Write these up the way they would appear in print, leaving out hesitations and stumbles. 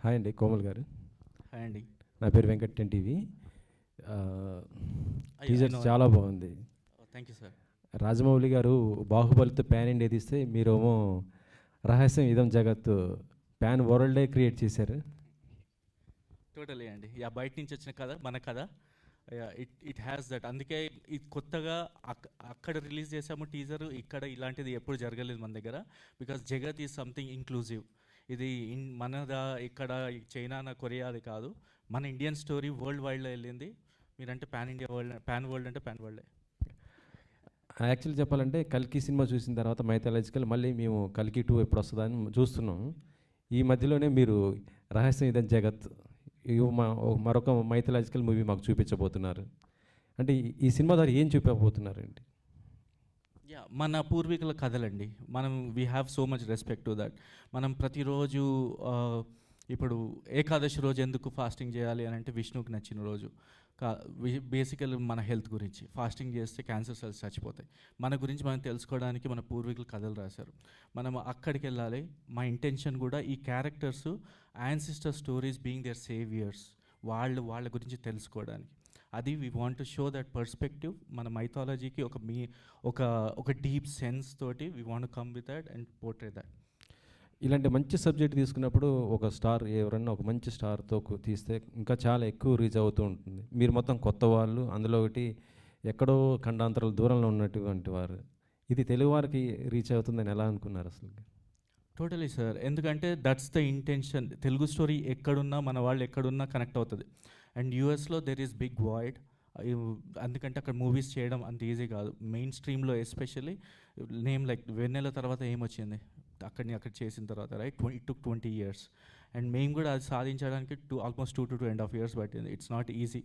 Hi అండి, కోమల్ గారు. Hi అండి. నా పేరు వెంకట్, 10 టీవీ. టీజర్ చాలా బాగుంది. Thank you sir. రాజమౌళి గారు బాహుబలితో ప్యాన్ ఇండియా తీస్తే మీరేమో రహస్యం ఇదం జగత్ ప్యాన్ వరల్డే క్రియేట్ చేశారు. టోటలీ అండి. బయట నుంచి వచ్చిన కథ మన కథ. It has that. అందుకే ఇది కొత్తగా అక్కడ రిలీజ్ చేసాము టీజరు. ఇక్కడ ఇలాంటిది ఎప్పుడు జరగలేదు మన దగ్గర. బికాస్ జగత్ ఈజ్ సంథింగ్ ఇంక్లూజివ్. ఇది మనదా ఇక్కడ చైనా కొరియా అది కాదు, మన ఇండియన్ స్టోరీ వరల్డ్ వైడ్లో వెళ్ళింది. మీరంటే pan India world, pan world అంటే పాన్ వరల్డే. యాక్చువల్లీ చెప్పాలంటే కల్కి సినిమా చూసిన తర్వాత మైథాలజికల్ మళ్ళీ మేము కల్కి 2 ఎప్పుడు వస్తుందా అని చూస్తున్నాం. ఈ మధ్యలోనే మీరు రహస్యం ఇదం జగత్ మరొక మైథాలజికల్ మూవీ మాకు చూపించబోతున్నారు. అంటే ఈ సినిమా ద్వారా ఏం చూపించబోతున్నారండి? మన పూర్వీకుల కథలండి. మనం we have so much respect to that. మనం ప్రతిరోజు ఇప్పుడు ఏకాదశి రోజు ఎందుకు ఫాస్టింగ్ చేయాలి అని అంటే విష్ణువుకి నచ్చిన రోజు. బేసికల్ మన హెల్త్ గురించి. ఫాస్టింగ్ చేస్తే క్యాన్సర్ సెల్స్ చచ్చిపోతాయి. మన గురించి మనం తెలుసుకోవడానికి మన పూర్వీకులు కథలు రాశారు. మనం అక్కడికి వెళ్ళాలి. మా ఇంటెన్షన్ కూడా ఈ characters ancestor stories being their saviours, వాళ్ళ గురించి తెలుసుకోవడానికి. అది we want to show that perspective. మన మైథాలజీకి ఒక డీప్ సెన్స్ తోటి we want come with that and portray that. ఇలాంటి మంచి సబ్జెక్ట్ తీసుకున్నప్పుడు ఒక స్టార్ ఎవరన్నా ఒక మంచి స్టార్తో తీస్తే ఇంకా చాలా ఎక్కువ రీచ్ అవుతూ ఉంటుంది. మీరు మొత్తం కొత్త వాళ్ళు, అందులో ఒకటి ఎక్కడో ఖండాంతరాల దూరంలో ఉన్నటువంటి వారు. ఇది తెలుగు వారికి రీచ్ అవుతుందని ఎలా అనుకున్నారు అసలు? Totally sir. ఎందుకంటే that's the intention. Telugu story ఎక్కడున్నా మన వాళ్ళు ఎక్కడున్నా కనెక్ట్ అవుతుంది. అండ్ యూఎస్లో దెర్ ఈస్ బిగ్ వాయిడ్. అందుకంటే అక్కడ మూవీస్ చేయడం అంత ఈజీ కాదు. మెయిన్ స్ట్రీమ్లో ఎస్పెషల్లీ నేమ్ లైక్ వెన్నెల తర్వాత ఏమొచ్చింది అక్కడ చేసిన తర్వాత, right? It took 20 years. And మేము కూడా అది సాధించడానికి ఆల్మోస్ట్ 2 to 2.5 years పట్టింది. It's not easy.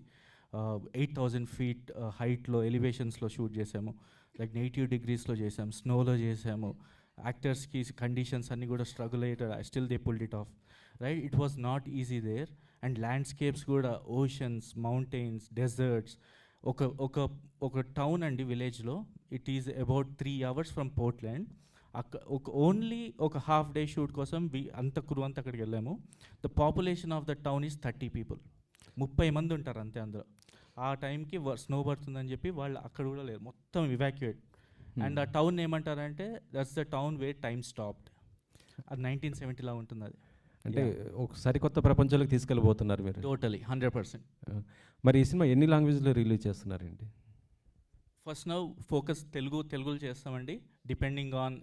8,000 feet హైట్లో ఎలివేషన్స్లో షూట్ చేసాము. లైక్ 80 degreesలో చేసాము, స్నోలో చేసాము. యాక్టర్స్కి కండిషన్స్ అన్నీ కూడా స్ట్రగుల్ అయ్యేట, still they pulled it off, right? It was not easy there. And landscapes కూడా ఓషన్స్, మౌంటైన్స్, డెజర్ట్స్. ఒక టౌన్ అండి, విలేజ్లో. It is about 3 hours from Portland. Only ఒక హాఫ్ డే షూట్ కోసం అంత క్రూ అంతా అక్కడికి వెళ్ళాము. The population of the town is 30 people. 30 మంది ఉంటారు అంతే అందులో. ఆ టైంకి స్నో పడుతుందని చెప్పి వాళ్ళు అక్కడ కూడా లేరు, మొత్తం ఇవాక్యుయేట్. అండ్ ఆ టౌన్ ఏమంటారంటే that's the town where time stopped. అది 1970 ఉంటుంది. అది అంటే ఒక సరికొత్త ప్రపంచంలోకి తీసుకెళ్ళిపోతున్నారు మీరు. టోటలీ 100%. మరి ఈ సినిమా ఎన్ని లాంగ్వేజ్లో రిలీజ్ చేస్తున్నారండి? ఫస్ట్ నౌ ఫోకస్ తెలుగులో చేస్తామండి. డిపెండింగ్ ఆన్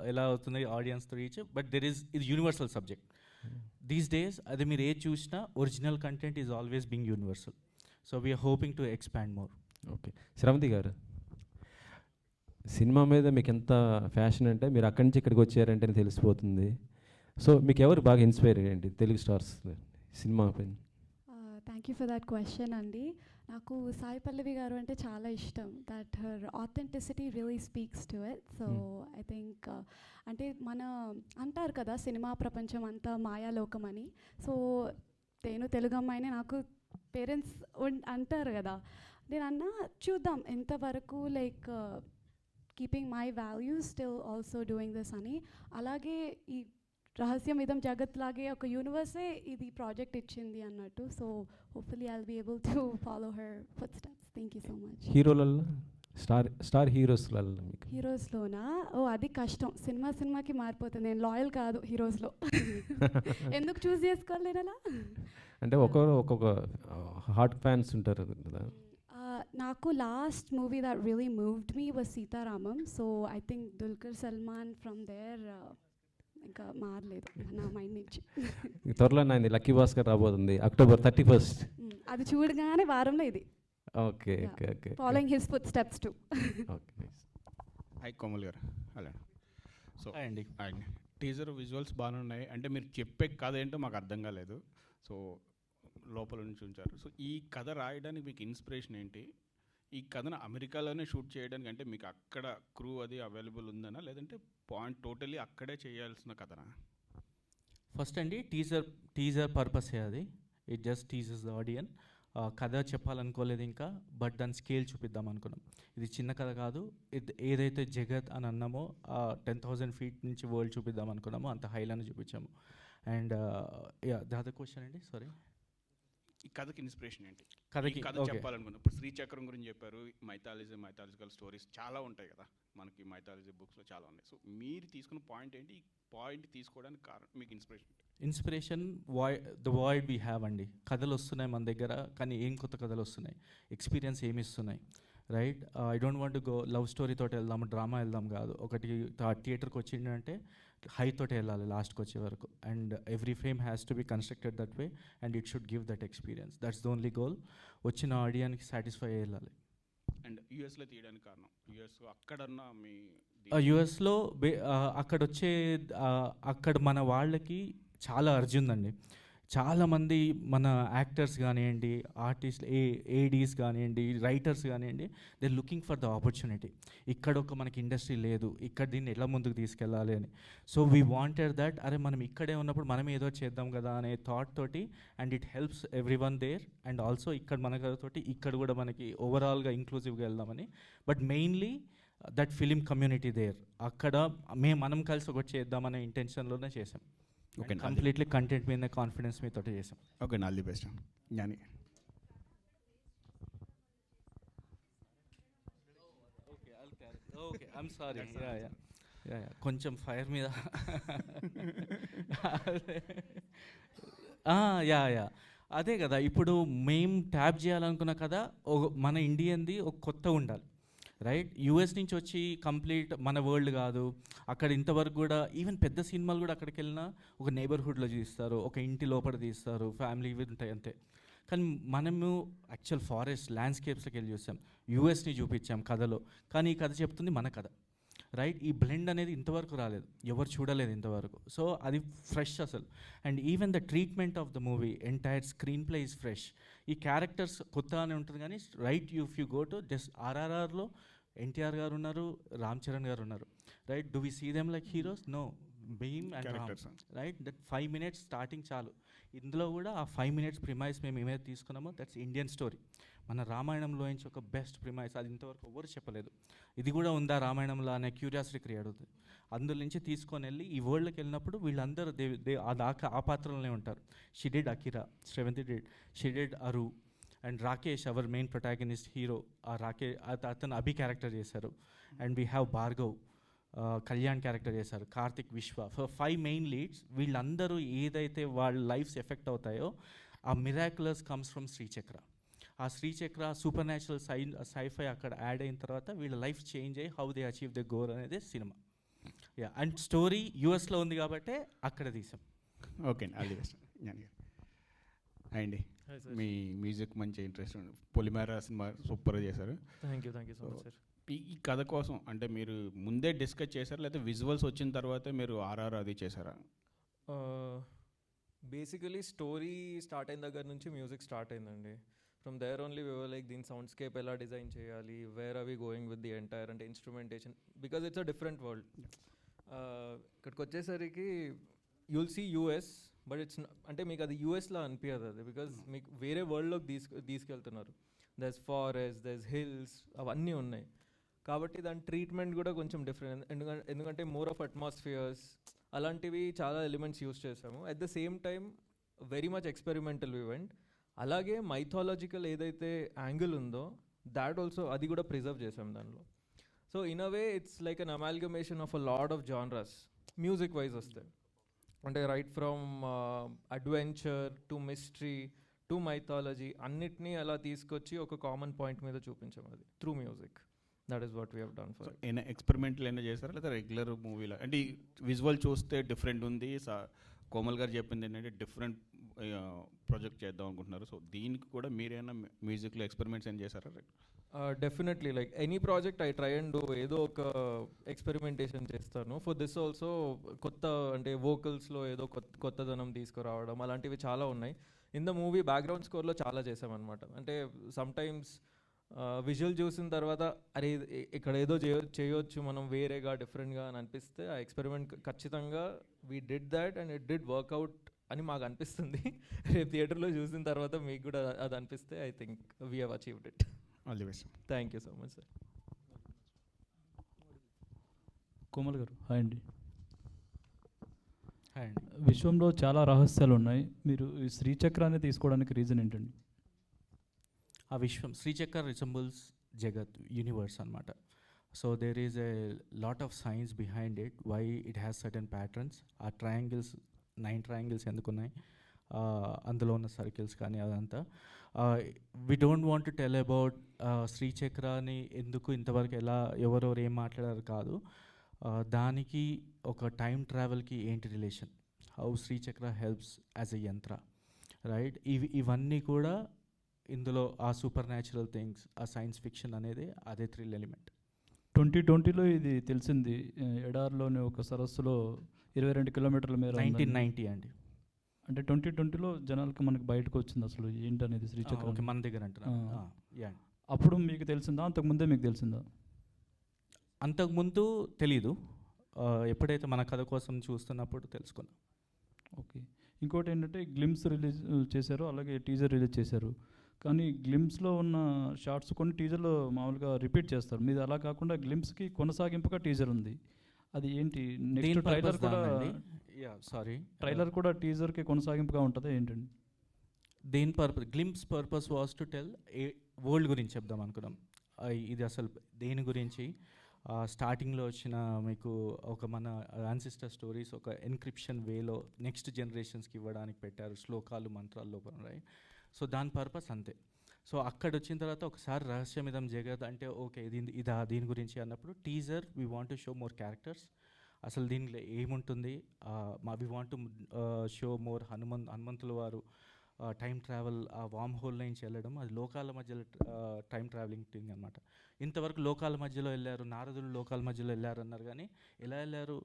ఎలా అవుతుంది ఆడియన్స్తో రీచ్. బట్ ఇది యూనివర్సల్ సబ్జెక్ట్ దీస్ డేస్. అది మీరు ఏది చూసినా original content is always being universal. So we are hoping to expand more. Okay, Sravanthi garu, cinema మీద మీకు ఎంత ఫ్యాషన్ అంటే మీరు అక్కడి నుంచి ఇక్కడికి వచ్చారంటే తెలిసిపోతుంది. సో మీకు ఎవరు బాగా ఇన్స్పైర్ అయ్యండి తెలుగు స్టార్స్ సినిమా పైన? Thank you for that question అండి. నాకు సాయి పల్లవి గారు అంటే చాలా ఇష్టం. That her authenticity really speaks to it. So I think అంటే మన అంటారు కదా సినిమా ప్రపంచం అంతా మాయాలోకం అని. సో నేను తెలుగు అమ్మాయిని, నాకు పేరెంట్స్ అంటారు కదా, నేను అన్నా చూద్దాం ఎంతవరకు like keeping my values still also doing this అని. అలాగే ఈ రహస్యం ఇదం జగత్ లాగే ఒక యూనివర్సే ఇది ప్రాజెక్ట్ ఇచ్చింది అన్నట్టు. So hopefully I will be able to follow her footsteps. Thank you so much. హీరోలలో స్టార్ హీరోస్లలో మీకు? హీరోస్లోనా? అది కష్టం. సినిమాకి మారిపోతుంది. నేను లాయల్ కాదు హీరోస్లో. ఎందుకు చూస్ చేసుకోవాలి అలా? అంటే ఒక్కొక్క హార్ట్ ఫ్యాన్స్ ఉంటారు కదా. నాకు last movie that really moved me was Sitaramam. So I think Dulquer Salmaan from there ఇంకా మారలేదు నా మైండ్ నుంచి. త్వరలో నాది లక్కీ భాస్కర్ రాబోతుంది October 31st. అది చూడగానే వారంలో ఇది. Okay okay okay. Following his foot steps to. Okay. Hi Komal గారు. హలో. సో అండి టీజర్ విజువల్స్ బాగానే ఉన్నాయి. అంటే మీరు చెప్పే కథ ఏంటో మాకు అర్థం కాలేదు. సో లోపల నుంచి ఉంచారు. సో ఈ కథ రాయడానికి మీకు ఇన్స్పిరేషన్ ఏంటి? ఈ కథను అమెరికాలోనే షూట్ చేయడానికి అంటే మీకు అక్కడ క్రూ అది అవైలబుల్ ఉందనా, లేదంటే పాయింట్ టోటలీ అక్కడే చేయాల్సిన కథనా? ఫస్ట్ అండి టీజర్ పర్పసే అది. ఇట్ జస్ట్ టీజర్స్ ద ఆడియన్. కథ చెప్పాలనుకోలేదు ఇంకా, బట్ దాని స్కేల్ చూపిద్దాం అనుకున్నాం. ఇది చిన్న కథ కాదు. ఏదైతే జగత్ అని అన్నామో 10,000 feet నుంచి వరల్డ్ చూపిద్దాం అనుకున్నామో అంత హైలను చూపించాము. And yeah the other question అండి సారీ. ఈ కథకి ఇన్స్పిరేషన్ ఏంటి? కథకి ఈ కథ చెప్పాలనుకున్నా ఇప్పుడు శ్రీచక్రం గురించి చెప్పారు, మైథాలజికల్ స్టోరీస్ చాలా ఉంటాయి కదా మనకి, మైథాలజీ బుక్స్లో చాలా ఉన్నాయి. సో మీరు తీసుకున్న పాయింట్ ఏంటి? ఈ పాయింట్ తీసుకోవడానికి కారణం మీకు inspiration the void we have అండి. కథలు వస్తున్నాయి మన దగ్గర, కానీ ఏం కొత్త కథలు వస్తున్నాయి, ఎక్స్పీరియన్స్ ఏమి ఇస్తున్నాయి, right? I don't want go love story తోటి వెళ్దాం, డ్రామా వెళ్దాం కాదు. ఒకటి థియేటర్కి వచ్చిందంటే హై తోటి వెళ్ళాలి లాస్ట్కి వచ్చే వరకు. And every frame has to be constructed that way and it should give that experience. That's the only goal. వచ్చిన ఆడియన్కి సాటిస్ఫై అయ్యి వెళ్ళాలి. అండ్ యూఎస్లో తీయడానికి కారణం, యూఎస్ అక్కడన్నా మీ యూఎస్లో అక్కడ వచ్చే అక్కడ మన వాళ్ళకి చాలా అర్జీ ఉందండి. చాలామంది మన యాక్టర్స్ కానివ్వండి, ఆర్టిస్ట్ ఏడీస్ కానివ్వండి, రైటర్స్ కానివ్వండి, they looking for the opportunity. ఇక్కడ ఒక మనకి ఇండస్ట్రీ లేదు, ఇక్కడ దీన్ని ఎలా ముందుకు తీసుకెళ్ళాలి అని. సో వీ వాంటెడ్ దట్, అరే మనం ఇక్కడే ఉన్నప్పుడు మనం ఏదో చేద్దాం కదా అనే థాట్ తోటి. And it helps everyone there. And also ఇక్కడ మనతోటి ఇక్కడ కూడా మనకి ఓవరాల్గా ఇంక్లూజివ్గా వెళ్దామని. But mainly that film community there, అక్కడ మనం కలిసి ఒకటి చేద్దామనే ఇంటెన్షన్లోనే చేసాం. ఓకే, కంప్లీట్లీ కంటెంట్ మీద కాన్ఫిడెన్స్ మీతో చేసాం. Okay, all the best. Gnani. Okay, I'm sorry. కొంచెం ఫైర్ మీద యా అదే కదా. ఇప్పుడు మేము ట్యాప్ చేయాలనుకున్న కదా మన ఇండియన్ది ఒక కొత్త ఉండాలి, రైట్? యూఎస్ నుంచి వచ్చి కంప్లీట్ మన వరల్డ్ కాదు. అక్కడ ఇంతవరకు కూడా ఈవెన్ పెద్ద సినిమాలు కూడా అక్కడికి వెళ్ళినా ఒక నైబర్హుడ్లో తీస్తారు, ఒక ఇంటి లోపల తీస్తారు, ఫ్యామిలీ ఇవి ఉంటాయి అంతే. కానీ మనము యాక్చువల్ ఫారెస్ట్ ల్యాండ్స్కేప్స్కి వెళ్ళి చూసాం, యూఎస్ని చూపించాం కథలో. కానీ ఈ కథ చెప్తుంది మన కథ, రైట్? ఈ బ్లెండ్ అనేది ఇంతవరకు రాలేదు, ఎవరు చూడలేదు ఇంతవరకు. సో అది ఫ్రెష్ అసలు. And even the treatment of the movie, entire screenplay is fresh. ఈ క్యారెక్టర్స్ కొత్త అని ఉంటుంది కానీ right, if you go to just ఆర్ఆర్ఆర్లో ఎన్టీఆర్ గారు ఉన్నారు, రామ్ చరణ్ గారు ఉన్నారు, right? Do we see them like heroes? No, Bheem and Ram, right? That 5 minutes starting చాలు. ఇందులో కూడా ఆ 5 minutes ప్రిమైస్ మేము ఏమైతే తీసుకున్నామో దట్స్ ఇండియన్ స్టోరీ. మన రామాయణంలో నుంచి ఒక బెస్ట్ ప్రిమైస్, అది ఇంతవరకు ఎవరు చెప్పలేదు. ఇది కూడా ఉందా రామాయణంలో అనే క్యూరియాసిటీ క్రియేట్ అవుతుంది. అందులో నుంచి తీసుకొని వెళ్ళి ఈ వరల్డ్కి వెళ్ళినప్పుడు వీళ్ళందరూ ఆ పాత్రలోనే ఉంటారు. She did Akira, Sravanthi did, she did Aru, and Rakesh our main protagonist hero. ఆ అతను అభి క్యారెక్టర్ చేశారు. And we have Bhargav, Kalyan character చేశారు, కార్తిక్, విశ్వ. 5 main leads. వీళ్ళందరూ ఏదైతే వాళ్ళ లైఫ్స్ ఎఫెక్ట్ అవుతాయో ఆ మిరాక్యులస్ కమ్స్ ఫ్రమ్ శ్రీచక్ర. ఆ శ్రీచక్ర సూపర్ న్యాచురల్ సైఫై అక్కడ యాడ్ అయిన తర్వాత వీళ్ళ లైఫ్ చేంజ్ అయ్యి how they achieve the goal అనేది సినిమా. యా, అండ్ స్టోరీ యూఎస్లో ఉంది కాబట్టి అక్కడ తీసాం. Okay, all the best. అండి, మీ మ్యూజిక్ మంచి ఇంట్రెస్ట్ ఉంది. పొలిమేర సినిమా సూపర్గా చేశారు. Thank you so much sir. ఈ కథ కోసం అంటే మీరు ముందే డిస్కస్ చేశారా, లేకపోతే విజువల్స్ వచ్చిన తర్వాతే మీరు ఆర్ఆర్ అది చేశారా? బేసికలీ స్టోరీ స్టార్ట్ అయిన దగ్గర నుంచి మ్యూజిక్ స్టార్ట్ అయిందండి. From there only we were like దీని సౌండ్స్కేప్ ఎలా డిజైన్ చేయాలి, where are we going with the entire అంటే instrumentation, because it's a different world. ఇక్కడికి వచ్చేసరికి you'll see US, but it's అంటే మీకు అది యూఎస్లో అనిపించదు అది, బికాజ్ మీకు వేరే వరల్డ్లోకి తీసుకెళ్తున్నారు. దర్స్ ఫారెస్ట్, దర్స్ హిల్స్, అవన్నీ ఉన్నాయి. కాబట్టి దాని ట్రీట్మెంట్ కూడా కొంచెం డిఫరెంట్, ఎందుకంటే మోర్ ఆఫ్ అట్మాస్ఫియర్స్ అలాంటివి చాలా ఎలిమెంట్స్ యూస్ చేసాము. At the same time very much experimental event. అలాగే మైథాలజికల్ ఏదైతే యాంగిల్ ఉందో దాట్ ఆల్సో అది కూడా ప్రిజర్వ్ చేసాం దానిలో. So in a way it's like an amalgamation of a lot of genres music wise వస్తాయి. అంటే right from adventure to mystery to mythology అన్నిటినీ అలా తీసుకొచ్చి ఒక కామన్ పాయింట్ మీద చూపించాం అది through music. That is what we have done for. ఏమైనా ఎక్స్పెరిమెంట్లు ఏమైనా చేస్తారా లేదా రెగ్యులర్ మూవీలో? అంటే విజువల్ చూస్తే డిఫరెంట్ ఉంది. కోమల్ గారు చెప్పింది ఏంటంటే డిఫరెంట్ ప్రాజెక్ట్ చేద్దాం అనుకుంటున్నారు. సో దీనికి కూడా మీరైనా మ్యూజిక్లో ఎక్స్పెరిమెంట్స్ ఏం చేశారా? Definitely, like any project I try and do ఏదో ఒక ఎక్స్పెరిమెంటేషన్ చేస్తాను. ఫర్ దిస్ ఆల్సో కొత్త అంటే వోకల్స్లో ఏదో కొత్తదనం తీసుకురావడం అలాంటివి చాలా ఉన్నాయి. ఇన్ ద మూవీ బ్యాక్గ్రౌండ్ స్కోర్లో చాలా చేసామన్నమాట. అంటే సమ్టైమ్స్ విజువల్ చూసిన తర్వాత అరే ఇక్కడ ఏదో చేయొచ్చు మనం వేరేగా డిఫరెంట్గా అని అనిపిస్తే ఆ ఎక్స్పెరిమెంట్ ఖచ్చితంగా we did that and it did work out అని మాకు అనిపిస్తుంది. రేపు థియేటర్లో చూసిన తర్వాత మీకు కూడా అది అనిపిస్తే I think we have achieved it. All the best. Thank you so much sir. Komal గారు హాయ్ అండి. అండ్ విశ్వంలో చాలా రహస్యాలు ఉన్నాయి. మీరు ఈ శ్రీచక్రాన్ని తీసుకోవడానికి రీజన్ ఏంటండి? ఆ విశ్వం శ్రీచక్ర రిసెంబుల్స్ జగత్ యూనివర్స్ అనమాట. So there is a lot of science behind it, why it has certain patterns. ఆ ట్రయాంగిల్స్ 9 ట్రయాంగిల్స్ ఎందుకున్నాయి, అందులో ఉన్న సర్కిల్స్ కానీ అదంతా. We don't want to tell about శ్రీచక్రాన్ని ఎందుకు ఇంతవరకు ఎలా ఎవరెవరు ఏం మాట్లాడారు కాదు. దానికి ఒక టైం ట్రావెల్కి ఏంటి relation, how Sri Chakra helps as a యంత్ర, రైట్? ఇవన్నీ కూడా ఇందులో ఆ సూపర్ న్యాచురల్ థింగ్స్, ఆ సైన్స్ ఫిక్షన్ అనేది అదే థ్రిల్ ఎలిమెంట్. 2020లో ఇది తెలిసింది, ఎడారిలోని ఒక సరస్సులో 22 కిలోమీటర్ల మేర 1990 అండి. అంటే 2020లో జనాలకి మనకి బయటకు వచ్చింది అసలు ఏంటనేది శ్రీచక్రం. ఓకే, మన దగ్గర అంటున్నా. యా, అప్పుడు మీకు తెలిసిందా, అంతకుముందే మీకు తెలిసిందా? అంతకుముందు తెలీదు, ఎప్పుడైతే మన కథ కోసం చూస్తున్నప్పుడు తెలుసుకున్నాం. ఓకే. ఇంకోటి ఏంటంటే గ్లిమ్స్ రిలీజ్ చేశారు, అలాగే టీజర్ రిలీజ్ చేశారు. కానీ గ్లిమ్స్లో ఉన్న షార్ట్స్ కొన్ని టీజర్లో మామూలుగా రిపీట్ చేస్తారు. మీది అలా కాకుండా గ్లిమ్స్కి కొనసాగింపుగా టీజర్ ఉంది. అది ఏంటి? నెక్స్ట్ ట్రైలర్ కూడా సారీ ట్రైలర్ కూడా టీజర్కి కొనసాగింపుగా ఉంటుందా ఏంటండి? దేని purpose, glimpse purpose was to tell a world గురించి చెప్దాం అనుకున్నాం. ఇది అసలు దేని గురించి, స్టార్టింగ్లో వచ్చిన మీకు ఒక మన యాన్సిస్టర్ స్టోరీస్ ఒక ఎన్క్రిప్షన్ వేలో నెక్స్ట్ జనరేషన్స్కి ఇవ్వడానికి పెట్టారు, శ్లోకాలు మంత్రాలు లోపల, రైట్? సో దాని పర్పస్ అంతే. సో అక్కడ వచ్చిన తర్వాత ఒకసారి రహస్యం ఇదం జగత్ అంటే ఓకే దీని గురించి అన్నప్పుడు teaser we want to show more characters, అసలు దీనిలో ఏముంటుంది, we want to show more హనుమంతుల వారు టైం ట్రావెల్, ఆ వామ్ హోల్ నుంచి వెళ్ళడం, అది లోకాల మధ్యలో టైం ట్రావెలింగ్ థింగ్ అనమాట. ఇంతవరకు లోకాల మధ్యలో వెళ్ళారు, నారదులు లోకాల మధ్యలో వెళ్ళారు అన్నారు, కానీ ఎలా వెళ్ళారు,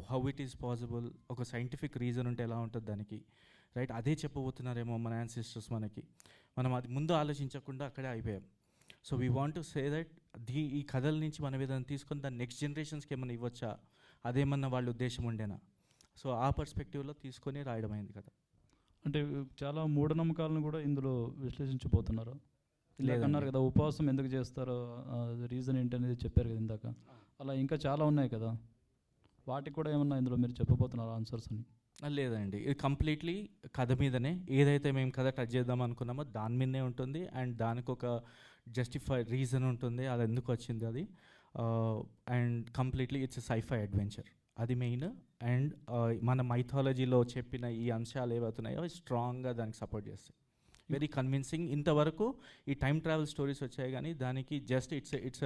హౌ ఇట్ ఈస్ పాసిబుల్, ఒక సైంటిఫిక్ రీజన్ ఉంటే ఎలా ఉంటుంది దానికి, రైట్? అదే చెప్పబోతున్నారేమో మన యాన్సిస్టర్స్ మనకి. మనం అది ముందు ఆలోచించకుండా అక్కడే అయిపోయాం. So we want to say that ఈ కథల నుంచి మనం ఏదైనా తీసుకొని దాన్ని నెక్స్ట్ జనరేషన్స్కి ఏమైనా ఇవ్వచ్చా, అదేమన్నా వాళ్ళ ఉద్దేశం ఉండేనా? సో ఆ పర్స్పెక్టివ్లో తీసుకొని రాయడం అయింది కదా. అంటే చాలా మూఢనమ్మకాలను కూడా ఇందులో విశ్లేషించబోతున్నారు. ఇందాక అన్నారు కదా ఉపవాసం ఎందుకు చేస్తారో రీజన్ ఏంటనేది చెప్పారు కదా ఇందాక. అలా ఇంకా చాలా ఉన్నాయి కదా, వాటికి కూడా ఏమన్నా ఇందులో మీరు చెప్పబోతున్నారు ఆన్సర్స్ అని? లేదండి, ఇది కంప్లీట్లీ కథ మీదనే, ఏదైతే మేము కథ టచ్ చేద్దాం అనుకున్నామో దాని మీదనే ఉంటుంది. అండ్ దానికి ఒక జస్టిఫైడ్ రీజన్ ఉంటుంది, అది ఎందుకు వచ్చింది అది. And completely it's scifi adventure, అది మెయిన్. అండ్ మన మైథాలజీలో చెప్పిన ఈ అంశాలు ఏవవుతున్నాయో స్ట్రాంగ్గా దానికి సపోర్ట్ చేస్తాయి, వెరీ కన్విన్సింగ్. ఇంతవరకు ఈ టైం ట్రావెల్ స్టోరీస్ వచ్చాయి, కానీ దానికి జస్ట్ ఇట్స్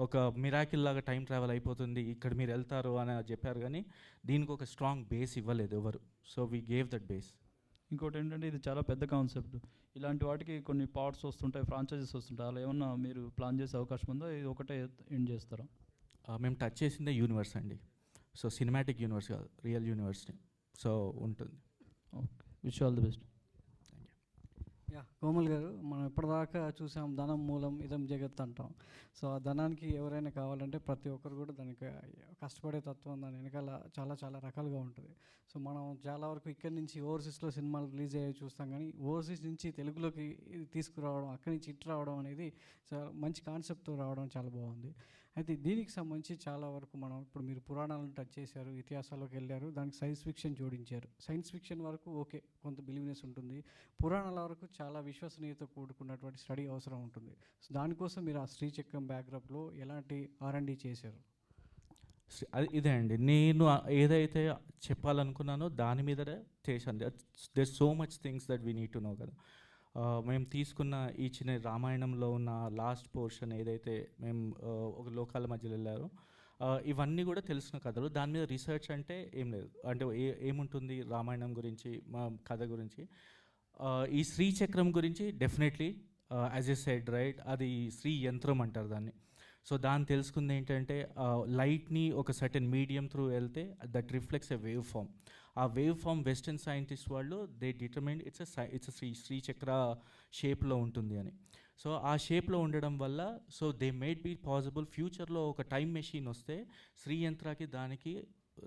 ఒక మిరాకిల్ లాగా టైం ట్రావెల్ అయిపోతుంది, ఇక్కడ మీరు వెళ్తారు అని చెప్పారు, కానీ దీనికి ఒక స్ట్రాంగ్ బేస్ ఇవ్వలేదు ఎవరు. So we gave that base. ఇంకోటి ఏంటంటే ఇది చాలా పెద్ద కాన్సెప్ట్, ఇలాంటి వాటికి కొన్ని పార్ట్స్ వస్తుంటాయి, ఫ్రాంచైజెస్ వస్తుంటాయి, అలా ఏమన్నా మీరు ప్లాన్ చేసే అవకాశం ఉందో, ఇది ఒకటే ఎండ్ చేస్తారా? మేము టచ్ చేసిందే యూనివర్స్ అండి, సో సినిమాటిక్ యూనివర్స్ కాదు, రియల్ యూనివర్స్ని. సో ఉంటుంది. Okay, wish all the best. Yeah, Komal గారు, మనం ఇప్పటిదాకా చూసాం ధనం మూలం ఇదం జగత్ అంటాం. సో ఆ ధనానికి ఎవరైనా కావాలంటే ప్రతి ఒక్కరు కూడా దానికి కష్టపడే తత్వం దాని వెనకాల చాలా చాలా రకాలుగా ఉంటుంది. సో మనం చాలా వరకు ఇక్కడి నుంచి ఓవర్సీస్లో సినిమాలు రిలీజ్ అయ్యే చూస్తాం, కానీ ఓవర్సీస్ నుంచి తెలుగులోకి తీసుకురావడం, అక్కడి నుంచి హిట్ రావడం అనేది చాలా మంచి కాన్సెప్ట్తో రావడం చాలా బాగుంది. అయితే దీనికి సంబంధించి చాలా వరకు మనం ఇప్పుడు మీరు పురాణాలను టచ్ చేశారు, ఇతిహాసాల్లోకి వెళ్ళారు, దానికి సైన్స్ ఫిక్షన్ జోడించారు. సైన్స్ ఫిక్షన్ వరకు ఓకే, కొంత బిలీవ్నెస్ ఉంటుంది, పురాణాల వరకు చాలా విశ్వసనీయత కూడుకున్నటువంటి స్టడీ అవసరం ఉంటుంది. సో దానికోసం మీరు ఆ శ్రీచక్రం బ్యాక్డ్రాప్లో ఎలాంటి R&D చేశారు? ఇదే అండి, నేను ఏదైతే చెప్పాలనుకున్నానో దాని మీదనే చేశాను. There so much things that we need to know కదా. మేము తీసుకున్న ఈ చిన్న రామాయణంలో ఉన్న లాస్ట్ పోర్షన్ ఏదైతే మేము ఒక లోకాల మధ్యలో వెళ్ళారో, ఇవన్నీ కూడా తెలిసిన కథలు. దాని మీద రీసెర్చ్ అంటే ఏం లేదు, అంటే ఏముంటుంది రామాయణం గురించి, మా కథ గురించి. ఈ శ్రీచక్రం గురించి definitely as a said, right, అది శ్రీ యంత్రం అంటారు దాన్ని. సో దాన్ని తెలుసుకుంది ఏంటంటే లైట్ని ఒక సర్టెన్ మీడియం త్రూ వెళ్తే that reflects a wave form. ఆ వేవ్ ఫామ్ వెస్టర్న్ సైంటిస్ట్ వాళ్ళు దే డిటర్మైన్ ఇట్స్ శ్రీచక్ర షేప్లో ఉంటుంది అని. సో ఆ షేప్లో ఉండడం వల్ల so they made be possible ఫ్యూచర్లో ఒక టైం మెషిన్ వస్తే శ్రీయంత్రాకి దానికి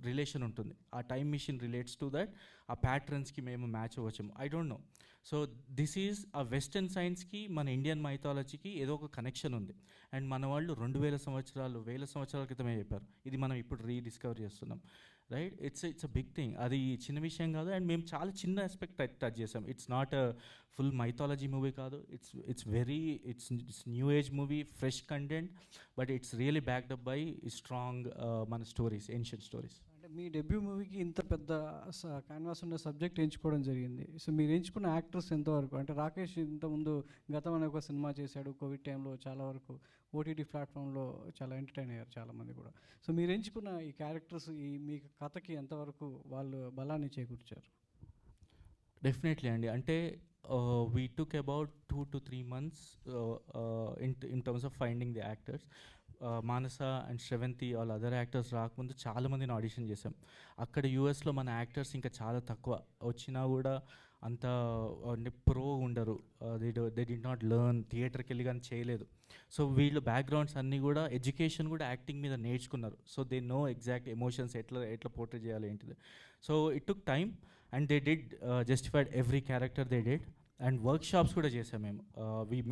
రిలేషన్ ఉంటుంది. ఆ time machine relates to that, ఆ ప్యాటర్న్స్కి మేము మ్యాచ్ అవ్వచ్చాము. I don't know. So this is ఆ వెస్టర్న్ సైన్స్కి మన ఇండియన్ మైథాలజీకి ఏదో ఒక కనెక్షన్ ఉంది. అండ్ మన వాళ్ళు 2000 సంవత్సరాల క్రితమే చెప్పారు, ఇది మనం ఇప్పుడు రీడిస్కవర్ చేస్తున్నాం. Right. It's a big thing. అది చిన్న విషయం కాదు. అండ్ మేము చాలా చిన్న ఆస్పెక్ట్ టచ్ చేసాం. It's not a full mythology movie కాదు. It's new age movie, fresh content, but it's really backed up by strong మన స్టోరీస్, ఏన్షియంట్ స్టోరీస్. అంటే మీ డెబ్యూ మూవీకి ఇంత పెద్ద క్యాన్వాస్ ఉన్న సబ్జెక్ట్ ఎంచుకోవడం జరిగింది. సో మీరు ఎంచుకున్న యాక్టర్స్ ఎంతవరకు, అంటే రాకేష్ ఇంతకుముందు గతం అనే ఒక సినిమా చేశాడు కోవిడ్ టైంలో, చాలా వరకు ఓటీటీ ప్లాట్ఫామ్లో చాలా ఎంటర్టైన్ అయ్యారు చాలామంది కూడా. సో మీరు ఎంచుకున్న ఈ క్యారెక్టర్స్ ఈ మీ కథకి ఎంతవరకు వాళ్ళు బలాన్ని చేకూర్చారు? డెఫినెట్లీ అండి. అంటే we took about 2 to 3 months in terms of finding the actors. Manasa and Sravanthi వాళ్ళ అదర్ యాక్టర్స్ రాకముందు చాలామందిని ఆడిషన్ చేసాం. అక్కడ యూఎస్లో మన యాక్టర్స్ ఇంకా చాలా తక్కువ, వచ్చినా కూడా అంత అంటే ప్రో ఉండరు. దే డి నాట్ లెర్న్, థియేటర్కి వెళ్ళి కానీ చేయలేదు. సో వీళ్ళు బ్యాక్గ్రౌండ్స్ అన్నీ కూడా ఎడ్యుకేషన్ కూడా యాక్టింగ్ మీద నేర్చుకున్నారు. So they know exact emotions ఎట్లా పోర్ట్రే చేయాలి ఏంటిది. So it took time and they did justified every character they did. And workshops కూడా చేసాం మేము.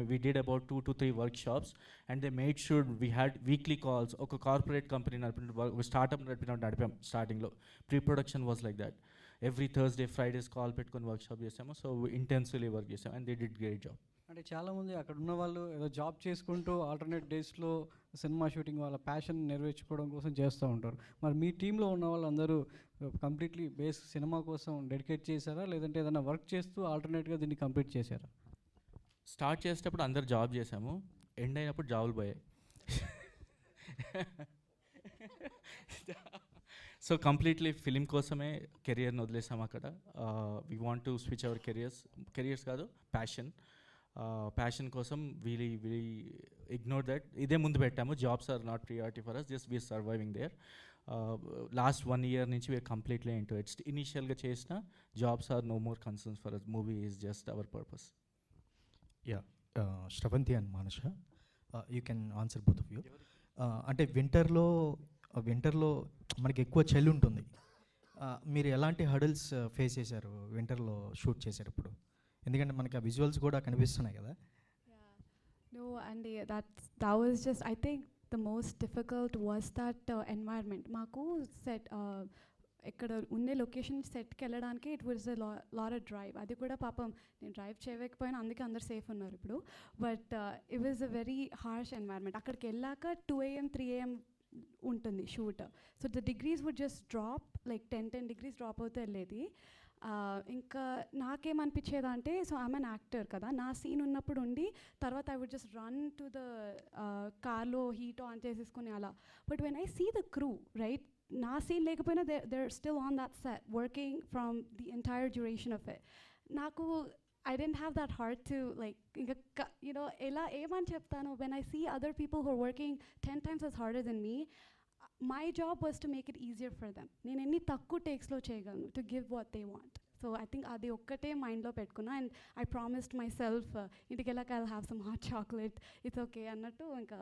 We did about 2 to 3 workshops and they made sure we had weekly calls. ఒక corporate company నడిపిన startup నడిపాం స్టార్టింగ్లో. Pre production was like that. Every Thursday Fridays call పెట్టుకొని workshop చేసాము. So intensively work చేసాం and they did great job. అంటే చాలామంది అక్కడ ఉన్న వాళ్ళు ఏదో జాబ్ చేసుకుంటూ ఆల్టర్నేట్ డేస్లో సినిమా షూటింగ్ వాళ్ళ ప్యాషన్ నెరవేర్చుకోవడం కోసం చేస్తూ ఉంటారు. మరి మీ టీంలో ఉన్న వాళ్ళందరూ కంప్లీట్లీ బేస్ సినిమా కోసం డెడికేట్ చేశారా, లేదంటే ఏదైనా వర్క్ చేస్తూ ఆల్టర్నేట్గా దీన్ని కంప్లీట్ చేశారా? స్టార్ట్ చేసేటప్పుడు అందరు జాబ్ చేసాము, ఎండ్ అయినప్పుడు జాబులు పోయాయి. సో కంప్లీట్లీ ఫిలిం కోసమే కెరియర్ని వదిలేసాము అక్కడ. We want to switch our careers కాదు, ప్యాషన్ కోసం వీలీ ఇగ్నోర్ దట్. ఇదే ముందు పెట్టాము. Jobs are not priority for us, just we are surviving there. Last 1 year నుంచి వీఆర్ కంప్లీట్లీ ఇంటూ ఇట్స్. ఇనీషియల్గా చేసిన jobs are no more concerns for us. Movie is just our purpose. Yeah, Sravanthi and Manasa, you can answer both of you. అంటే వింటర్లో మనకి ఎక్కువ చలి ఉంటుంది. మీరు ఎలాంటి హడల్స్ ఫేస్ చేశారు వింటర్లో షూట్ చేసేటప్పుడు? ఎందుకంటే మనకి ఆ విజువల్స్ కూడా కనిపిస్తున్నాయి కదా. No, and that was just, I think the most difficult was that environment. మాకు సెట్ ఇక్కడ ఉండే లొకేషన్ సెట్కి వెళ్ళడానికి it was lot of drive. అది కూడా పాపం నేను డ్రైవ్ చేయలేకపోయినా, అందుకే అందరు సేఫ్ ఉన్నారు ఇప్పుడు. But it was a very harsh environment. అక్కడికి వెళ్ళాక 2 AM 3 AM ఉంటుంది shoot. So the degrees would just drop, like 10 degrees drop అవుతూ వెళ్ళేది. ఇంకా నాకేమనిపించేది అంటే, సో ఐఎమ్ అన్ యాక్టర్ కదా, నా సీన్ ఉన్నప్పుడు ఉండి తర్వాత I would just run to the కార్లో హీట్ ఆన్ చేసేసుకుని అలా. But when I see the crew, right, నా సీన్ లేకపోయినా they're still on that set working from the entire duration of it. నాకు I didn't have that heart to like, you know, ela ఏమని చెప్తాను, when I see other people who are working 10 times as harder than me, my job was to make it easier for them. నేను ఎన్ని తక్కువ టేక్స్లో చేయగలను to give what they want. So I think అది ఒక్కటే మైండ్లో పెట్టుకున్నా. అండ్ I promised myself ఇంటికి వెళ్ళాక I'll have some hot chocolate, it's okay అన్నట్టు ఇంకా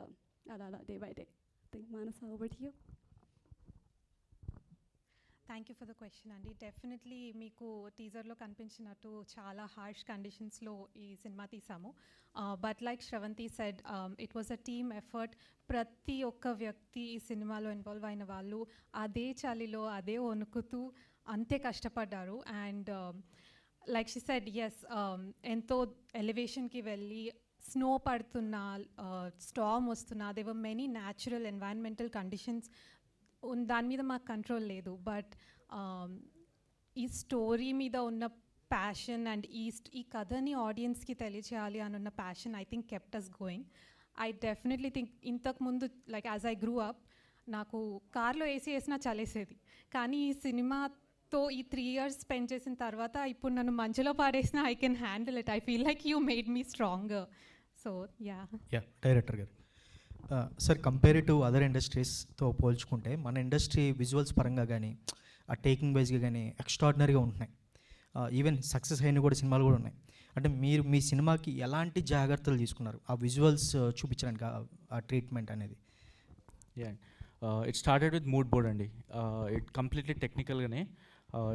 అలా day by day. I think Manasa, over to you. Thank you for the question అండి. డెఫినెట్లీ మీకు టీజర్లో కనిపించినట్టు చాలా హార్ష్ కండిషన్స్లో ఈ సినిమా తీసాము. But like Sravanthi said, it was a team effort. ప్రతి ఒక్క వ్యక్తి ఈ సినిమాలో ఇన్వాల్వ్ అయిన వాళ్ళు అదే చలిలో అదే వణుకుతూ అంతే కష్టపడ్డారు. And like she said, yes, ఎంతో ఎలివేషన్కి వెళ్ళి స్నో పడుతున్నా, స్టార్మ్ వస్తున్నా, they were many natural environmental conditions. దాని మీద మాకు కంట్రోల్ లేదు. బట్ ఈ స్టోరీ మీద ఉన్న ప్యాషన్ అండ్ ఈ కథని ఆడియన్స్కి తెలియచేయాలి అని ఉన్న passion I think kept us going. I definitely think ఇంతకుముందు like as I grew up, నాకు కార్లో ఏసీ వేసినా చలేసేది. కానీ ఈ సినిమాతో ఈ 3 years స్పెండ్ చేసిన తర్వాత ఇప్పుడు నన్ను మంచులో పాడేసినా I can handle it. I feel like you made me stronger. So yeah director గారు, సార్, కంపేర్ టు అదర్ ఇండస్ట్రీస్తో పోల్చుకుంటే మన ఇండస్ట్రీ విజువల్స్ పరంగా కానీ ఆ టేకింగ్ వైజ్గా కానీ ఎక్స్ట్రాడినరీగా ఉంటున్నాయి. ఈవెన్ సక్సెస్ అయిన కూడా సినిమాలు కూడా ఉన్నాయి. అంటే మీరు మీ సినిమాకి ఎలాంటి జాగ్రత్తలు తీసుకున్నారు ఆ విజువల్స్ చూపించడానికి, ఆ ట్రీట్మెంట్ అనేది? It started with mood board అండి. ఇట్ కంప్లీట్లీ టెక్నికల్గానే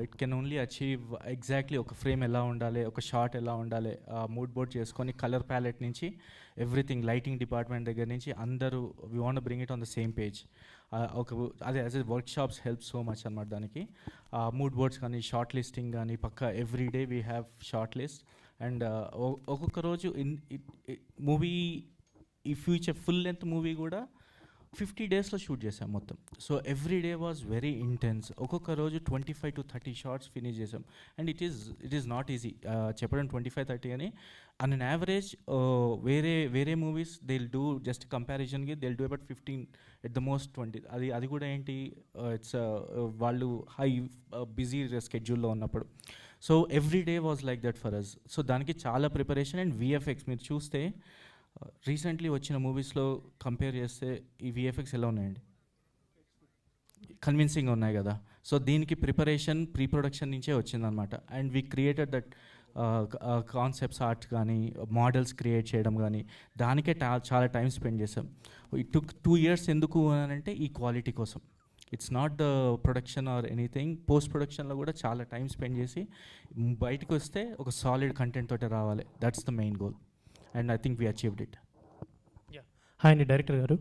it can only achieve exactly ఒక ఫ్రేమ్ ఎలా ఉండాలి, ఒక షాట్ ఎలా ఉండాలి, మూడ్ బోర్డ్ చేసుకొని కలర్ ప్యాలెట్ నుంచి ఎవ్రీథింగ్, లైటింగ్ డిపార్ట్మెంట్ దగ్గర నుంచి అందరూ we want bring it on the same page. ఒక అదే as a workshops help so much అనమాట దానికి. మూడ్ బోర్డ్స్ కానీ, షార్ట్ లిస్టింగ్ కానీ, పక్క every day we have short list. And ఒక్కొక్క రోజు మూవీ ఈ ఫ్యూచర్ ఫుల్ లెంత్ మూవీ కూడా 50 డేస్లో షూట్ చేసాం మొత్తం. So every day was very intense. ఒక్కొక్క రోజు 25 to 30 షార్ట్స్ ఫినిష్ చేసాం. And it is not easy చెప్పడం 25-30 అని. అన్ అన్ యావరేజ్ వేరే movies they will do just కంపారిజన్కి they will do about 15 at the most 20. అది కూడా ఏంటి, ఇట్స్ వాళ్ళు హై బిజీ స్కెడ్యూల్లో ఉన్నప్పుడు. So every day was like that for us. So దానికి చాలా ప్రిపరేషన్. అండ్ విఎఫ్ఎక్స్ మీరు చూస్తే రీసెంట్లీ వచ్చిన మూవీస్లో కంపేర్ చేస్తే ఈ విఎఫ్ఎక్స్ ఎలా ఉన్నాయండి? కన్విన్సింగ్గా ఉన్నాయి కదా. సో దీనికి ప్రిపరేషన్ ప్రీ ప్రొడక్షన్ నుంచే వచ్చిందనమాట. And we created that concepts art కానీ, మోడల్స్ క్రియేట్ చేయడం కానీ, దానికే చాలా టైం స్పెండ్ చేసాం. It took 2 years. ఎందుకు అని అంటే ఈ క్వాలిటీ కోసం. It's not the production or anything. Post ప్రొడక్షన్లో కూడా చాలా టైం స్పెండ్ చేసి బయటకు వస్తే ఒక సాలిడ్ కంటెంట్ తోటి రావాలి. That's the main goal. And I think we achieved it. Hi అండి డైరెక్టర్ గారు.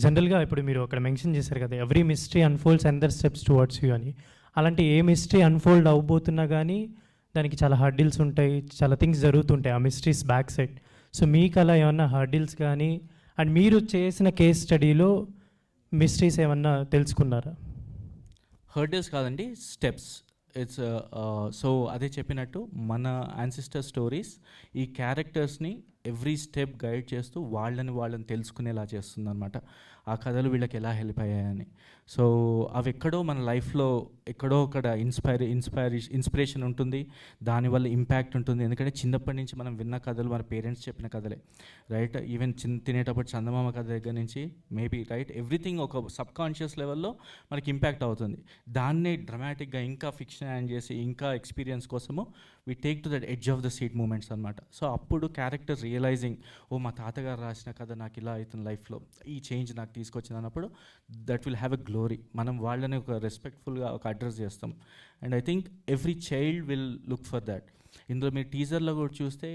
జనరల్గా ఇప్పుడు మీరు అక్కడ మెన్షన్ చేశారు కదా, every mystery unfolds and their steps towards you అని. అలాంటి ఏ మిస్టరీ అన్ఫోల్డ్ అవ్వబోతున్నా కానీ దానికి చాలా హర్డిల్స్ ఉంటాయి, చాలా థింగ్స్ జరుగుతుంటాయి ఆ మిస్టరీస్ బ్యాక్ సైడ్. సో మీకు అలా ఏమన్నా హర్డిల్స్ కానీ, అండ్ మీరు చేసిన కేస్ స్టడీలో మిస్టరీస్ ఏమన్నా తెలుసుకున్నారా? హర్డిల్స్ కాదండి, స్టెప్స్. ఇట్స్ సో అదే చెప్పినట్టు మన యాన్సిస్టర్ స్టోరీస్ ఈ క్యారెక్టర్స్ని ఎవ్రీ స్టెప్ గైడ్ చేస్తూ వాళ్ళని తెలుసుకునేలా చేస్తుంది అనమాట. ఆ కథలు వీళ్ళకి ఎలా హెల్ప్ అయ్యాయని. సో అవి ఎక్కడో మన లైఫ్లో ఎక్కడో అక్కడ ఇన్స్పిరేషన్ ఉంటుంది, దానివల్ల ఇంపాక్ట్ ఉంటుంది. ఎందుకంటే చిన్నప్పటి నుంచి మనం విన్న కథలు మన పేరెంట్స్ చెప్పిన కథలే, రైట్? ఈవెన్ తినేటప్పుడు చందమామ కథ దగ్గర నుంచి మేబీ, రైట్, ఎవ్రీథింగ్ ఒక సబ్ కాన్షియస్ లెవెల్లో మనకి ఇంపాక్ట్ అవుతుంది. దాన్నే డ్రమాటిక్గా ఇంకా ఫిక్షన్ యాడ్ చేసి ఇంకా ఎక్స్పీరియన్స్ కోసము we take to that edge of the seat moments అనమాట. సో అప్పుడు క్యారెక్టర్ రియలైజింగ్, ఓ మా తాతగారు రాసిన కథ నాకు ఇలా అవుతుంది లైఫ్లో, ఈ చేంజ్ నాకు తీసుకొచ్చింది అన్నప్పుడు that will have a glory. మనం వాళ్ళని ఒక రెస్పెక్ట్ఫుల్గా ఒక అడ్రస్ చేస్తాం. And I think every child will look for that. ఇందులో మీరు టీజర్లో కూడా చూస్తే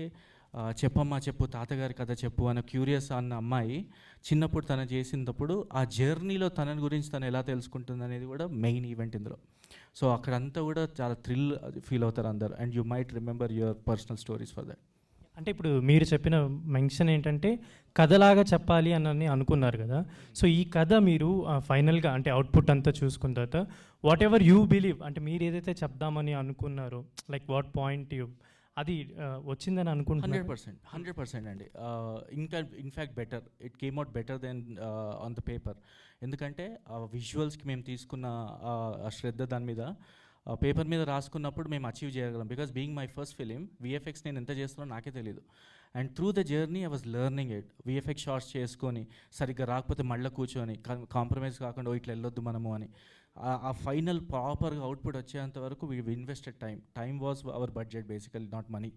చెప్పమ్మా చెప్పు, తాతగారి కథ చెప్పు అన్న క్యూరియస్ అన్న అమ్మాయి చిన్నప్పుడు తను చేసినప్పుడు ఆ జర్నీలో తన గురించి తను ఎలా తెలుసుకుంటుంది అనేది కూడా మెయిన్ ఈవెంట్ ఇందులో. సో అక్కడంతా కూడా చాలా థ్రిల్ ఫీల్ అవుతారు అందరు. And you might remember your personal stories for that. అంటే ఇప్పుడు మీరు చెప్పిన మెన్షన్ ఏంటంటే కథలాగా చెప్పాలి అని అనుకున్నారు కదా. సో ఈ కథ మీరు ఫైనల్గా అంటే అవుట్పుట్ అంతా చూసుకున్న తర్వాత వాట్ ఎవర్ యూ బిలీవ్, అంటే మీరు ఏదైతే చెప్దామని అనుకున్నారో, లైక్ వాట్ పాయింట్ యూ, అది వచ్చిందని అనుకుంటున్నారు? 100% అండి. ఇంకా in fact better, it came out better then on the paper. ఎందుకంటే విజువల్స్కి మేము తీసుకున్న శ్రద్ధ దాని మీద పేపర్ మీద రాసుకున్నప్పుడు మేము అచీవ్ చేయగలం. Because being my first film, VFX నేను ఎంత చేస్తున్నానో నాకే తెలియదు. And through the journey I was learning it. VFX shorts చేసుకొని సరిగ్గా రాకపోతే మళ్ళీ కూర్చొని కాంప్రమైజ్ కాకుండా ఇట్లా వెళ్ళొద్దు మనము అని ఆ ఫైనల్ ప్రాపర్గా అవుట్పుట్ వచ్చేంత వరకు we invested time was our budget basically, not money.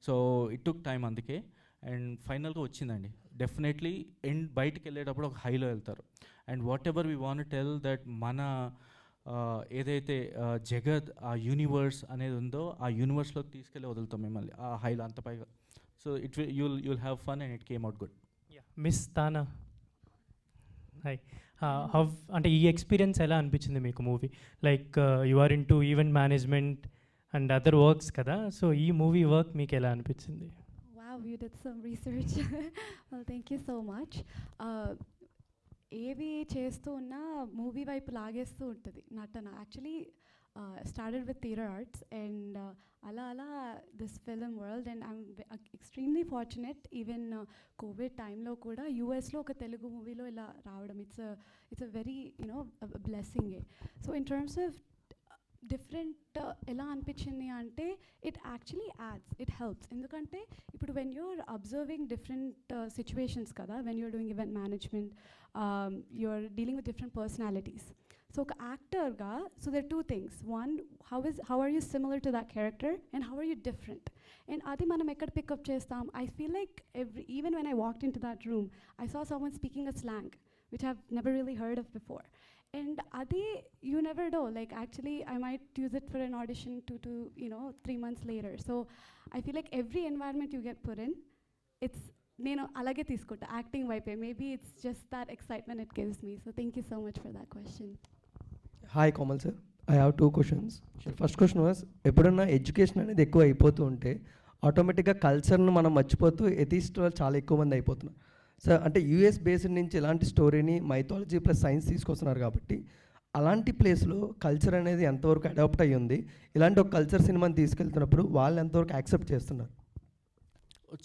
So it took time అందుకే. అండ్ ఫైనల్గా వచ్చిందండి. డెఫినెట్లీ బయటికి వెళ్ళేటప్పుడు ఒక హైలో వెళ్తారు. And what ever we want tell that మన ఏదైతే జగత్ ఆ యూనివర్స్ అనేది ఉందో ఆ యూనివర్స్లోకి తీసుకెళ్ళి వదులుతాం మిమ్మల్ని ఆ హైలో అంత పైగా. So you'll have fun and it came out good. Miss Tana, hi. అంటే ఈ ఎక్స్పీరియన్స్ ఎలా అనిపించింది మీకు movie? Like you are in to event management and other works కదా, సో ఈ మూవీ వర్క్ మీకు ఎలా అనిపించింది? Wow, you did some research. Well, thank you so much. ఏవి చేస్తూ ఉన్నా మూవీ వైపు లాగేస్తూ ఉంటుంది నటన. Actually started with theatre arts and అలా this film world, and I'm extremely fortunate even COVID టైంలో కూడా యూఎస్లో ఒక తెలుగు మూవీలో ఇలా రావడం, it's a very a blessing. So in terms of different ఎలా అనిపించింది అంటే it actually adds, it helps. ఎందుకంటే ఇప్పుడు when you're observing different situations కదా, when you're doing event management, you're dealing with different personalities. So ఒక యాక్టర్గా, so there two things. One, how are you similar to that character and how are you different. అండ్ అది మనం ఎక్కడ pick up చేస్తాం? I feel like even when I walked into that room, I saw someone speaking a slang which I've never really heard of before. And adi, you never know, like actually I might use it for an audition to 3 months later. So I feel like every environment you get put in, it's నేను అలాగే తీసుకుంటా acting వైపే. Maybe it's just that excitement it gives me. So thank you so much for that question. Hi Komal sir, I have 2 questions. First question was, ఎప్పుడన్నా education అనేది ఎక్కువ అయిపోతూ ఉంటే ఆటోమేటిక్గా కల్చర్ను మనం మర్చిపోతూ ఎథిస్ట్ వాళ్ళు చాలా ఎక్కువ మంది అయిపోతున్నారు సార్. అంటే యూఎస్ బేస్డ్ నుంచి ఇలాంటి స్టోరీని మైథాలజీ ప్లస్ సైన్స్ తీసుకొస్తున్నారు కాబట్టి అలాంటి ప్లేస్లో కల్చర్ అనేది ఎంతవరకు అడాప్ట్ అయ్యి ఉంది, ఇలాంటి ఒక కల్చర్ సినిమాని తీసుకెళ్తున్నప్పుడు వాళ్ళు ఎంతవరకు యాక్సెప్ట్ చేస్తున్నారు?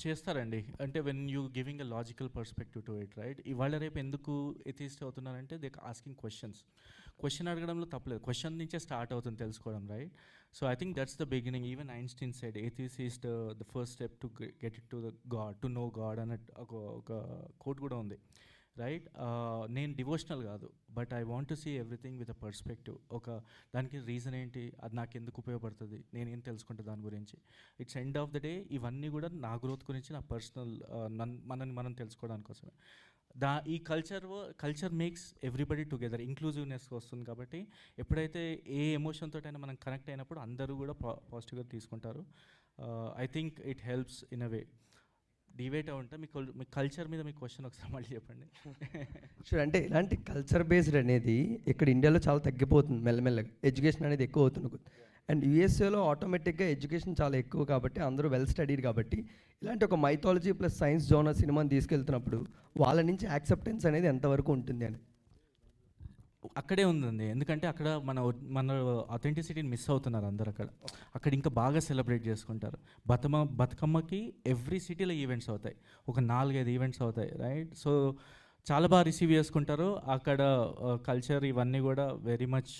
చేస్తారండి. అంటే when you giving a logical perspective to it, right? ఇవాళ రేపు ఎందుకు ఎథిస్ట్ అవుతున్నారంటే దే ఆస్కింగ్ క్వశ్చన్ అడగడంలో తప్పలేదు, క్వశ్చన్ నుంచే స్టార్ట్ అవుతుంది తెలుసుకోవడం, right? So I think that's the beginning. Even Einstein said atheist is the first step to get it to the god, to no god అన్న ఒక కోట్ కూడా ఉంది, రైట్? నేను డివోషనల్ కాదు, but I want to see everything with a perspective. దానికి reason ఏంటి, అది నాకు ఎందుకు ఉపయోగపడుతుంది, నేనేం తెలుసుకుంటా దాని గురించి. It's end of the day ఇవన్నీ కూడా నా గ్రోత్ గురించి, నా పర్సనల్ మనని మనం తెలుసుకోవడానికి కోసమే. ఈ culture makes everybody together, inclusiveness వస్తుంది. కాబట్టి ఎప్పుడైతే ఏ ఎమోషన్ తోటైనా మనం కనెక్ట్ అయినప్పుడు అందరూ కూడా పాజిటివ్గా తీసుకుంటారు. I think it helps in a way. Debate ఉంటా. మీ కల్చర్ మీద మీ క్వశ్చన్ ఒకసారి మళ్ళీ చెప్పండి. షూర్. అంటే ఇలాంటి కల్చర్ బేస్డ్ అనేది ఇక్కడ ఇండియాలో చాలా తగ్గిపోతుంది మెల్లమెల్లగా, ఎడ్యుకేషన్ అనేది ఎక్కువ అవుతుంది. అండ్ యూఎస్ఏలో ఆటోమేటిక్గా ఎడ్యుకేషన్ చాలా ఎక్కువ కాబట్టి అందరూ వెల్ స్టడీడ్ కాబట్టి ఇలాంటి ఒక మైథాలజీ ప్లస్ సైన్స్ జోనర్ సినిమాని తీసుకెళ్తున్నప్పుడు వాళ్ళ నుంచి యాక్సెప్టెన్స్ అనేది ఎంతవరకు ఉంటుంది అని అక్కడే ఉందండి. ఎందుకంటే అక్కడ మన అథెంటిసిటీని మిస్ అవుతున్నారు అందరు. అక్కడ ఇంకా బాగా సెలబ్రేట్ చేసుకుంటారు. బతుకమ్మకి ఎవ్రీ సిటీలో ఈవెంట్స్ అవుతాయి, ఒక 4-5 ఈవెంట్స్ అవుతాయి, రైట్? సో చాలా బాగా రిసీవ్ చేసుకుంటారు అక్కడ. కల్చర్ ఇవన్నీ కూడా వెరీ మచ్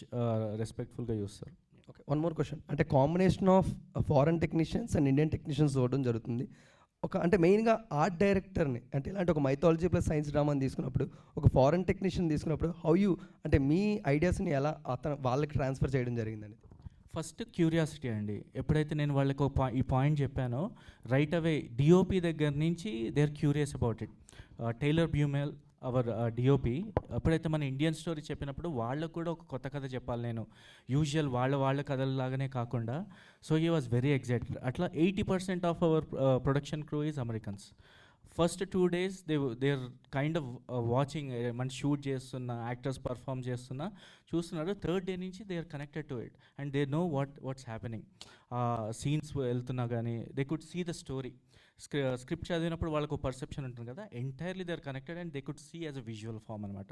రెస్పెక్ట్ఫుల్గా చూస్తారు. Okay, 1 more question. అంటే combination of foreign technicians and Indian technicians చూడడం జరుగుతుంది. అంటే మెయిన్గా ఆర్ట్ డైరెక్టర్ని, అంటే ఇలాంటి ఒక మైథాలజీ ప్లస్ సైన్స్ డ్రామాని తీసుకున్నప్పుడు, ఒక ఫారెన్ టెక్నీషియన్ తీసుకున్నప్పుడు అంటే మీ ఐడియాస్ని ఎలా వాళ్ళకి ట్రాన్స్ఫర్ చేయడం జరిగిందండి? ఫస్ట్ క్యూరియాసిటీ అండి. ఎప్పుడైతే నేను వాళ్ళకి ఈ పాయింట్ చెప్పానో రైట్ అవే డిఓపి దగ్గర నుంచి they are curious about it. Tyler Beumel our DOP ఎప్పుడైతే మన ఇండియన్ స్టోరీ చెప్పినప్పుడు వాళ్ళకు కూడా ఒక కొత్త కథ చెప్పాలి నేను, యూజువల్ వాళ్ళ కథలలాగానే కాకుండా. So he was very excited. అట్లా 80% of our production crew is Americans. First 2 days they are kind of watching, మన షూట్ చేస్తున్న యాక్టర్స్ పర్ఫామ్ చేస్తున్నా చూస్తున్నారు. 3rd day నుంచి they are connected to it and they know what's happening. Scenes వెళ్తున్నా కానీ they could see the story. Script చదివినప్పుడు వాళ్ళకు perception ఉంటుంది కదా, entirely they are connected and they could see as a visual form అనమాట.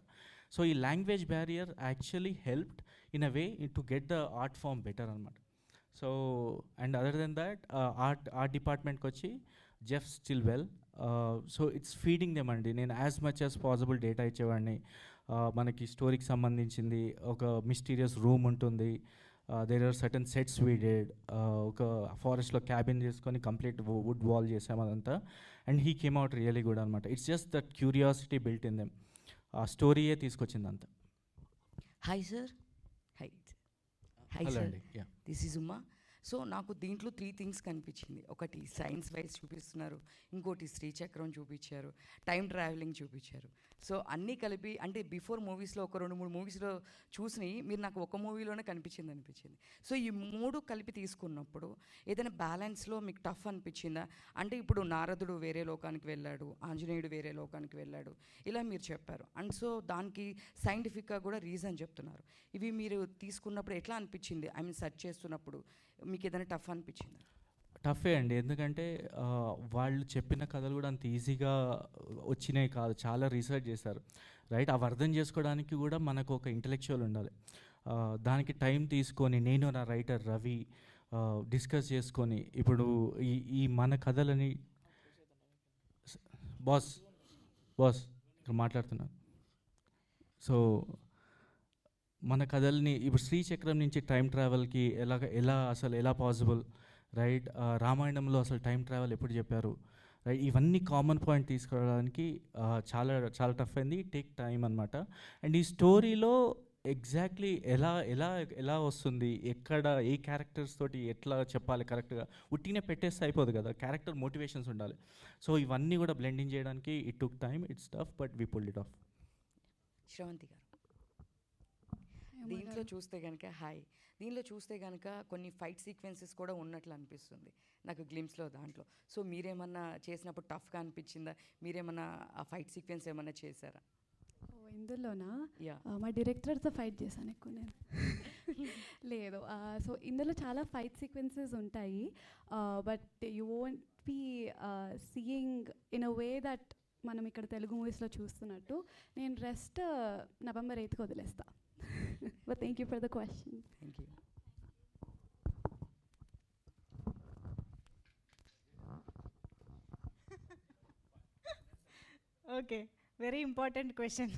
So ఈ language barrier actually helped in a way to get the art form better అనమాట. So and other than that art డిపార్ట్మెంట్కి వచ్చి Jeff Stillwell, so it's feeding them అండి. నేను as much as possible data ఇచ్చేవాడిని. మనకి స్టోరీకి సంబంధించింది ఒక మిస్టీరియస్ రూమ్ ఉంటుంది, there are certain sets we did, ఒక ఫారెస్ట్లో క్యాబిన్ చేసుకొని కంప్లీట్ వుడ్ వాల్ చేసాము అదంతా. And he came out really good అనమాట. It's just that curiosity built in them. ఆ స్టోరీయే తీసుకొచ్చింది అంతా. Hi sir. Hi sir, this is Uma. So నాకు దీంట్లో 3 things కనిపించింది. ఒకటి సైన్స్ వైజ్ చూపిస్తున్నారు, ఇంకోటి శ్రీచక్రం చూపించారు, టైం ట్రావెలింగ్ చూపించారు. సో అన్నీ కలిపి అంటే బిఫోర్ మూవీస్లో ఒక 2-3 మూవీస్లో చూసి మీరు నాకు ఒక మూవీలోనే అనిపించింది. సో ఈ 3 కలిపి తీసుకున్నప్పుడు ఏదైనా బ్యాలెన్స్లో మీకు టఫ్ అనిపించిందా? అంటే ఇప్పుడు నారదుడు వేరే లోకానికి వెళ్ళాడు, ఆంజనేయుడు వేరే లోకానికి వెళ్ళాడు, ఇలా మీరు చెప్పారు. అండ్ సో దానికి సైంటిఫిక్గా కూడా రీజన్ చెప్తున్నారు. ఇవి మీరు తీసుకున్నప్పుడు ఎట్లా అనిపించింది? ఐ మీన్ సెర్చ్ చేస్తున్నప్పుడు మీకు ఏదైనా టఫ్ అనిపించిందా? టఫే అండి. ఎందుకంటే వాళ్ళు చెప్పిన కథలు కూడా అంత ఈజీగా వచ్చినాయి కాదు, చాలా రీసెర్చ్ చేశారు, రైట్? అవి అర్థం చేసుకోవడానికి కూడా మనకు ఒక ఇంటలెక్చువల్ ఉండాలి. దానికి టైం తీసుకొని నేను నా రైటర్ రవి డిస్కస్ చేసుకొని ఇప్పుడు ఈ మన కథలని బాస్ ఇక్కడ మాట్లాడుతున్నాను. సో మన కథల్ని ఇప్పుడు శ్రీచక్రం నుంచి టైం ట్రావెల్కి ఎలా పాసిబుల్, రైట్? రామాయణంలో అసలు టైం ట్రావెల్ ఎప్పుడు చెప్పారు, రైట్? ఇవన్నీ కామన్ పాయింట్ తీసుకురావడానికి చాలా చాలా టఫ్ అయింది, టేక్ టైం అనమాట. అండ్ ఈ స్టోరీలో ఎగ్జాక్ట్లీ ఎలా వస్తుంది, ఎక్కడ ఏ క్యారెక్టర్స్ తోటి ఎట్లా చెప్పాలి కరెక్ట్గా, ఉట్టినే పెట్టేస్తే అయిపోదు కదా, క్యారెక్టర్ మోటివేషన్స్ ఉండాలి. సో ఇవన్నీ కూడా బ్లెండింగ్ చేయడానికి it took time, it's tough but we pulled it of. Sravanthi గారు. దీంట్లో చూస్తే కనుక దీనిలో చూస్తే కనుక కొన్ని ఫైట్ సీక్వెన్సెస్ కూడా ఉన్నట్లు అనిపిస్తుంది నాకు గ్లిమ్స్లో దాంట్లో. సో మీరేమన్నా చేసినప్పుడు టఫ్గా అనిపించిందా? మీరేమన్నా ఆ ఫైట్ సీక్వెన్స్ ఏమన్నా చేశారా? ఇందులోనా మా డైరెక్టర్తో ఫైట్ చేశాను ఎక్కువ నేను. లేదు, సో ఇందులో చాలా ఫైట్ సీక్వెన్సెస్ ఉంటాయి, but you won't be seeing in a way that మనం ఇక్కడ తెలుగు మూవీస్లో చూస్తున్నట్టు. నేను రెస్ట్ November 8th వదిలేస్తా. But thank you for the question. Thank you. Okay, very important question.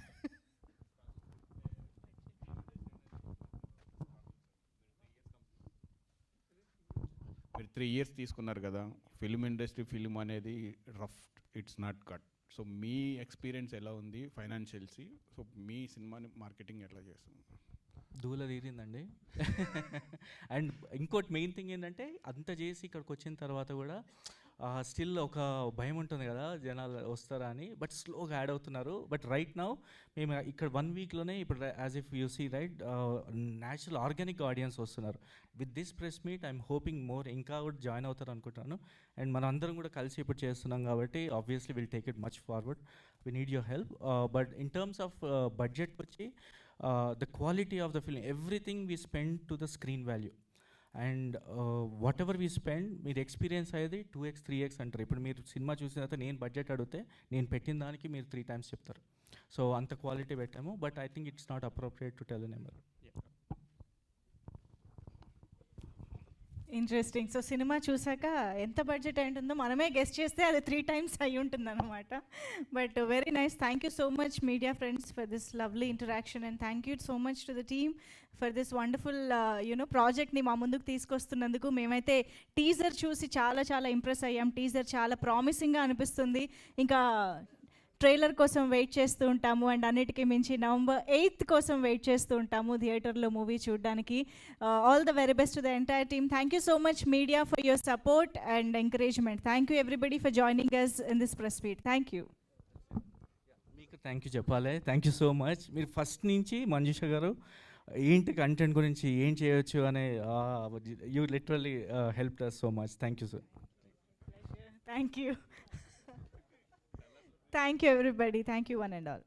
మీరు 3 years తీసుకున్నారు కదా, ఫిల్మ్ ఇండస్ట్రీ ఫిల్మ్ అనేది rough, it's not cut. So me experience ఎలా ఉంది ఫైనాన్షియల్సీ? సో మీ సినిమాని మార్కెటింగ్ ఎట్లా చేస్తుంది? దూల తీరిందండి. అండ్ ఇంకోటి మెయిన్ థింగ్ ఏంటంటే అంత చేసి ఇక్కడికి వచ్చిన తర్వాత కూడా స్టిల్ ఒక భయం ఉంటుంది కదా జనాలు వస్తారా అని, బట్ స్లోగా యాడ్ అవుతున్నారు. బట్ రైట్ నౌ మేము ఇక్కడ 1 weekలోనే ఇప్పుడు as if you see right natural organic audience వస్తున్నారు. With this press meet I'm hoping more ఇంకా కూడా జాయిన్ అవుతారు అనుకుంటున్నాను. అండ్ మనం అందరం కూడా కలిసి ఇప్పుడు చేస్తున్నాం కాబట్టి obviously will take it much forward. We need your help. But in terms of budget వచ్చి the quality of the film, everything we spend to the screen value, and whatever we spend మీరు experience అయ్యేది 2x 3x అంటారు. ఇప్పుడు మీరు cinema చూసిన తర్వాత నేను budget అడిగితే నేను పెట్టిన దానికి మీరు 3 times చెప్తారు. సో అంత క్వాలిటీ పెట్టాము, but I think it's not appropriate to tell a number. Interesting. So cinema చూసాక ఎంత బడ్జెట్ అయి ఉంటుందో మనమే గెస్ట్ చేస్తే అది 3 times అయి ఉంటుంది అనమాట. But very nice. Thank you so much media friends for this lovely interaction, and thank you so much to the team for this wonderful ప్రాజెక్ట్ని మా ముందుకు తీసుకొస్తున్నందుకు. మేమైతే టీజర్ చూసి చాలా చాలా ఇంప్రెస్ అయ్యాం. టీజర్ చాలా ప్రామిసింగ్గా అనిపిస్తుంది. ఇంకా ట్రైలర్ కోసం వెయిట్ చేస్తూ ఉంటాము, అండ్ అన్నిటికీ మించి November 8th కోసం వెయిట్ చేస్తూ ఉంటాము థియేటర్లో మూవీ చూడడానికి. All the very best to the entire team. Thank you so much media for your support and encouragement. Thank you everybody for joining us in this press meet. Thank you. మీకు thank you చెప్పాలి. Thank you so much. మీరు first నుంచి మంజుష గారు ఏంటి content గురించి ఏం చేయొచ్చు అనే you literally help us so much. Thank you sir. Thank you. Thank you everybody. Thank you one and all.